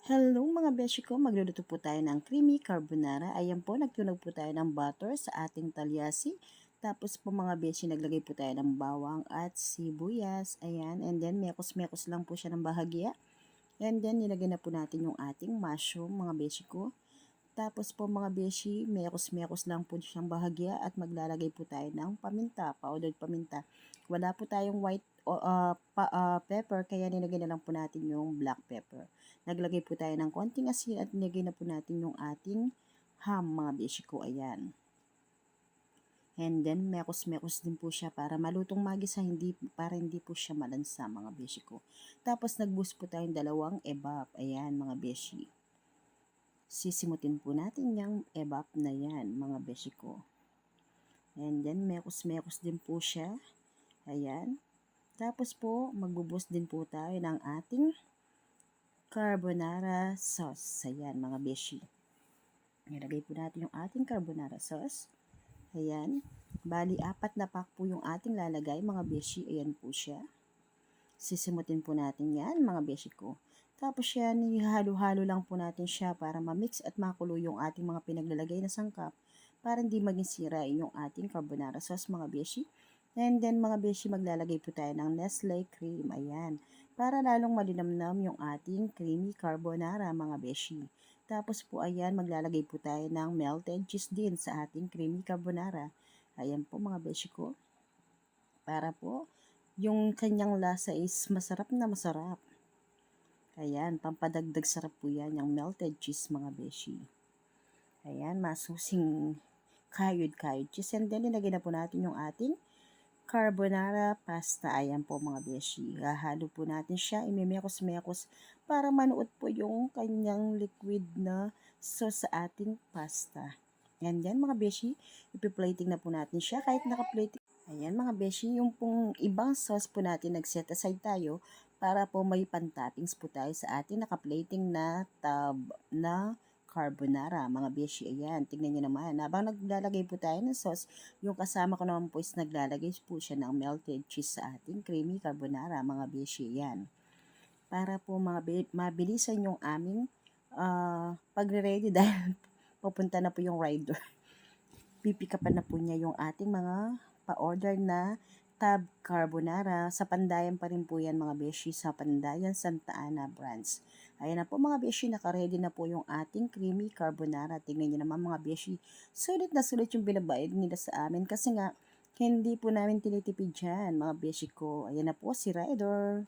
Hello mga beshi ko, magluluto po tayo ng creamy carbonara. Ayan po, nagtunog po tayo ng butter sa ating talyasi. Tapos po mga beshi, naglagay po tayo ng bawang at sibuyas. Ayan, and then mekos-mekos lang po siya ng bahagya. And then nilagay na po natin yung ating mushroom mga beshi ko. Tapos po mga beshi, mekos-mekos lang po siyang bahagya at maglalagay po tayo ng paminta, powdered paminta. Wala po tayong white pepper, kaya nilagay na lang po natin yung black pepper. Naglagay po tayo ng konting asin at nilagay na po natin yung ating ham mga beshi ko. Ayan. And then, mekos-mekos din po siya para malutong magisa, para hindi po siya malansa mga beshi ko. Tapos, nag-boost po tayong dalawang ebap. Ayan mga beshi. Sisimutin po natin yung ebap na yan, mga beshi ko. And then, mekos-mekos din po siya. Ayan. Tapos po, magbuboost din po tayo ng ating carbonara sauce. Ayan, mga beshi. Nilagay po natin yung ating carbonara sauce. Ayan. Bali, 4 na pack po yung ating lalagay, mga beshi. Ayan po siya. Sisimutin po natin yan, mga beshi ko. Tapos yan, ihalo-halo lang po natin siya para ma-mix at makulo yung ating mga pinaglalagay na sangkap para hindi maging sira yung ating carbonara sauce mga beshi. And then mga beshi, maglalagay po tayo ng Nestle cream. Ayan. Para lalong malinamnam yung ating creamy carbonara mga beshi. Tapos po ayan, maglalagay po tayo ng melted cheese din sa ating creamy carbonara. Ayan po mga beshi ko. Para po yung kanyang lasa is masarap na masarap. Ayan, pampadagdag sarap po yan, yung melted cheese mga beshi. Ayan, masusing kayod-kayod cheese. And then, nilagay na po natin yung ating carbonara pasta. Ayan po mga beshi. Hahalo po natin siya, imimekos-mekos para manuot po yung kanyang liquid na sauce sa ating pasta. And then mga beshi, ipiplating na po natin siya kahit naka-plating. Ayan mga beshi, yung pong ibang sauce po natin, nag-set aside tayo para po may pan-toppings po tayo sa ating naka-plating na tub na carbonara. Mga beshi, ayan, tignan nyo naman. Habang naglalagay po tayo ng sauce, yung kasama ko naman po is naglalagay po siya ng melted cheese sa ating creamy carbonara. Mga beshi, ayan. Para po mabilisan yung aming pagre-ready dahil pupunta na po yung rider. Pipikapan na po niya yung ating mga pa-order na tab carbonara. Sa Pandayan pa rin po yan mga beshi, sa Pandayan Santa Ana branch. Ayan na po mga beshi, naka-ready na po yung ating creamy carbonara. Tingnan nyo naman mga beshi, sulit na sulit yung binabayad nila sa amin kasi nga hindi po namin tinitipid dyan mga beshi ko. Ayan na po si rider.